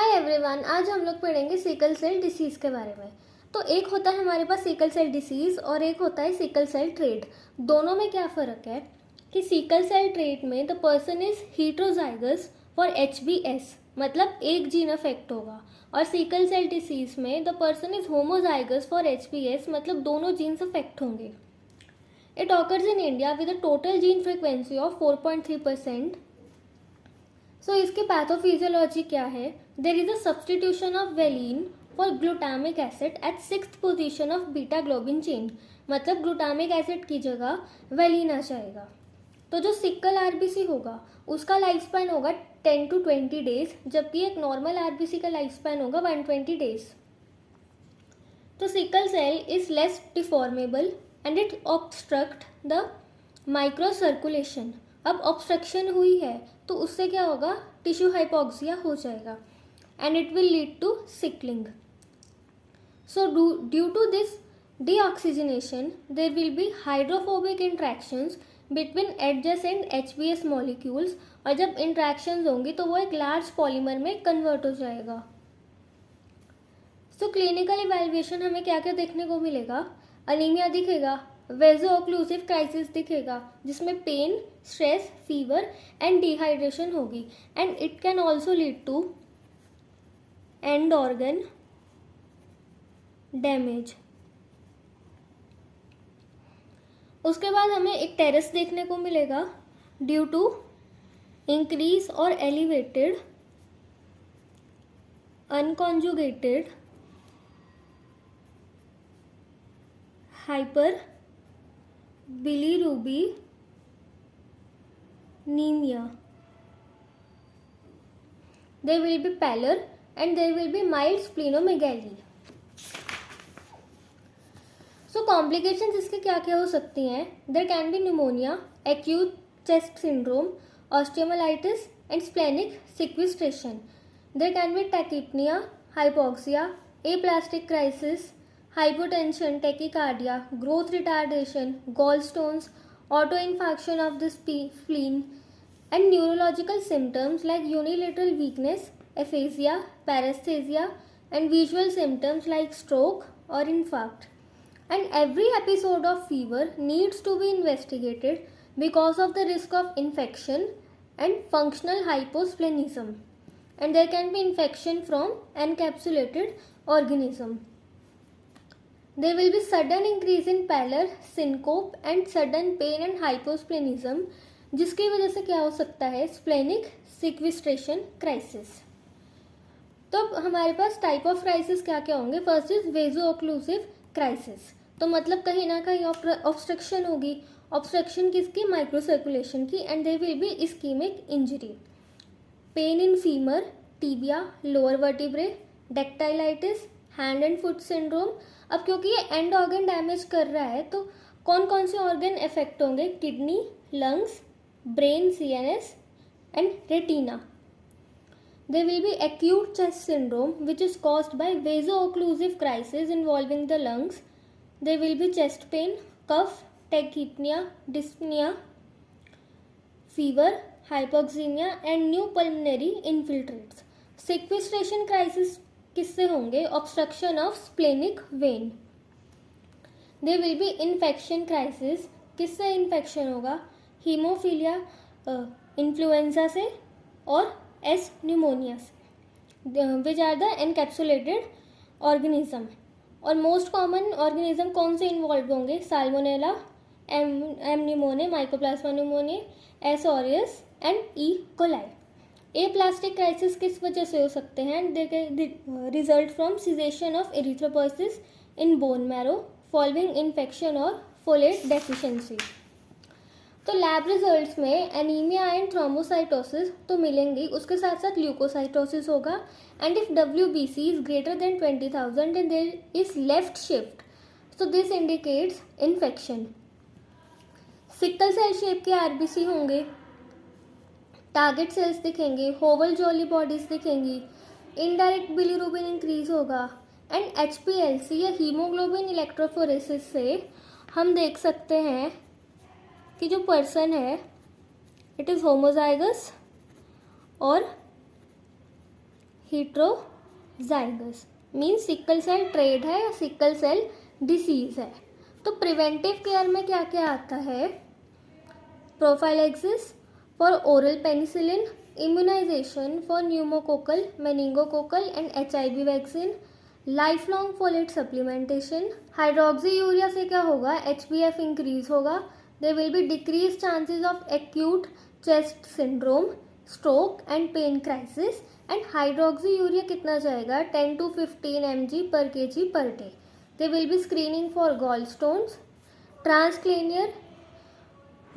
Hi everyone, आज हम लोग पढ़ेंगे सिकल सेल डिसीज़ के बारे में। तो एक होता है हमारे पास सिकल सेल डिसीज़ और एक होता है सिकल सेल ट्रेट। दोनों में क्या फ़र्क है कि सिकल सेल ट्रेट में the person is heterozygous for HbS, मतलब एक जीन अफेक्ट होगा, और सिकल सेल डिसीज़ में the person is homozygous for HbS, मतलब दोनों जीन्स अफेक्ट होंगे। It occurs in India with a total gene frequency of 4.3%। So इसकी पैथोफिजियोलॉजी क्या है? There is a substitution of valine for glutamic acid at 6th position of beta globin chain, मतलब glutamic acid की जगह valine आ जाएगा। तो जो sickle RBC होगा उसका लाइफ स्पैन होगा 10 to 20 डेज, जबकि एक नॉर्मल आरबीसी का लाइफ स्पैन होगा 120 डेज। तो sickle cell is less deformable and it obstruct the micro circulation. अब ऑब्स्ट्रक्शन हुई है तो उससे क्या होगा? टिश्यू हाइपोक्सिया हो जाएगा and it will lead to sickling. So due to this deoxygenation there will be hydrophobic interactions between adjacent HbS molecules, और जब इंट्रैक्शंस होंगी तो वो एक लार्ज पॉलीमर में कन्वर्ट हो जाएगा। सो क्लिनिकल इवैल्यूएशन हमें क्या क्या देखने को मिलेगा? अनीमिया दिखेगा, वेजो ओक्लूसिव क्राइसिस दिखेगा जिसमें pain, stress, fever and dehydration होगी, and it can also lead to end organ damage. उसके बाद हमें एक टेरेस देखने को मिलेगा ड्यू टू इंक्रीज और elevated unconjugated hyper bilirubinemia. There will be pallor and there will be mild splenomegaly. So complications इसके क्या क्या हो सकती हैं? There can be pneumonia, acute chest syndrome, osteomyelitis and splenic sequestration. There can be tachypnea, hypoxia, aplastic crisis, hypotension, tachycardia, growth retardation, gallstones, autoinfarction of the spleen, and neurological symptoms like unilateral weakness, aphasia, paresthesia, and visual symptoms like stroke or infarct. And every episode of fever needs to be investigated because of the risk of infection and functional hyposplenism. And there can be infection from encapsulated organism. There will be sudden increase in pallor, syncope and sudden pain and hyposplenism, जिसकी वजह से क्या हो सकता है? Splenic sequestration crisis. तो हमारे पास टाइप ऑफ क्राइसिस क्या क्या होंगे? First is vaso occlusive crisis, तो मतलब कहीं ना कहीं ऑब्स्ट्रक्शन होगी। ऑब्स्ट्रक्शन किसकी? माइक्रो सर्कुलेशन की, and there will be ischaemic injury. Pain in femur, tibia, lower vertebrae, dactylitis, hand and foot syndrome. अब क्योंकि ये एंड ऑर्गन डैमेज कर रहा है तो कौन कौन से ऑर्गन इफेक्ट होंगे? Kidney, lungs, brain, CNS and retina. There will be acute chest syndrome which is caused by vaso-occlusive crisis involving the lungs. There will be chest pain, cough, tachypnea, dyspnea, fever, hypoxemia and new pulmonary infiltrates. Sequestration crisis किससे होंगे? Obstruction of splenic vein. There will be infection crisis. किससे infection होगा? Haemophilia, influenza से और S pneumonia से, which are the encapsulated organism. और most common organism कौन से इन्वॉल्व होंगे? Salmonella, M pneumonia, mycoplasma pneumonia, S aureus and E coli. Aplastic crisis किस वजह से हो सकते हैं? Result from cessation of erythropoiesis in bone marrow following infection और फोलेट डेफिशिएंसी। तो लैब रिजल्ट्स में एनीमिया एंड थ्रोम्बोसाइटोसिस तो मिलेंगी, उसके साथ साथ ल्यूकोसाइटोसिस होगा। And if WBC is greater than 20,000 and there is left shift, so this indicates infection. Sickle cell shape के आरबीसी होंगे, टारगेट सेल्स दिखेंगे, होवल जॉली बॉडीज दिखेंगी, इनडायरेक्ट बिलीरुबिन इंक्रीज होगा, एंड HPLC या हीमोग्लोबिन इलेक्ट्रोफोरेसिस से हम देख सकते हैं कि जो पर्सन है इट इज़ होमोजाइगस और heterozygous means sickle cell trait है या सिकल सेल डिसीज है। तो प्रिवेंटिव केयर में क्या क्या आता है? Prophylaxis for oral penicillin, immunisation for pneumococcal, meningococcal and HIV vaccine, life long folate supplementation. Hydroxy urea से क्या होगा? HbF इंक्रीज होगा, there will be decrease chances of acute chest syndrome, stroke and pain crisis. And hydroxy urea कितना जाएगा? 10 to 15 mg per kg per day. There will be screening for gallstones, transcranial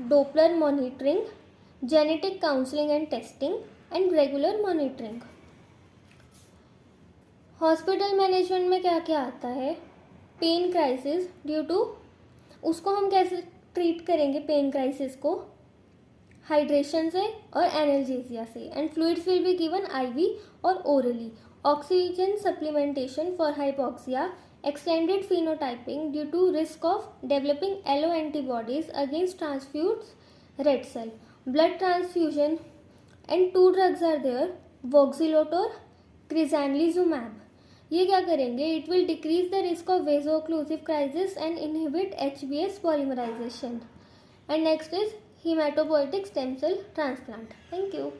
Doppler monitoring, genetic counseling and testing, and regular monitoring. Hospital management में क्या क्या आता है? Pen crisis due to, उसको हम कैसे ट्रीट करेंगे पेन क्राइसिस को? हाइड्रेशन से और एनाल्जेसिया से। And fluids will be given IV और orally. Oxygen supplementation for hypoxia, extended phenotyping due to risk of developing alloantibodies against transfused red cell, blood transfusion, and 2 drugs are there, voxelotor, crizanlizumab. ये क्या करेंगे? It will decrease the risk of vaso-occlusive crisis and inhibit HbS polymerization. And next is hematopoietic stem cell transplant. Thank you.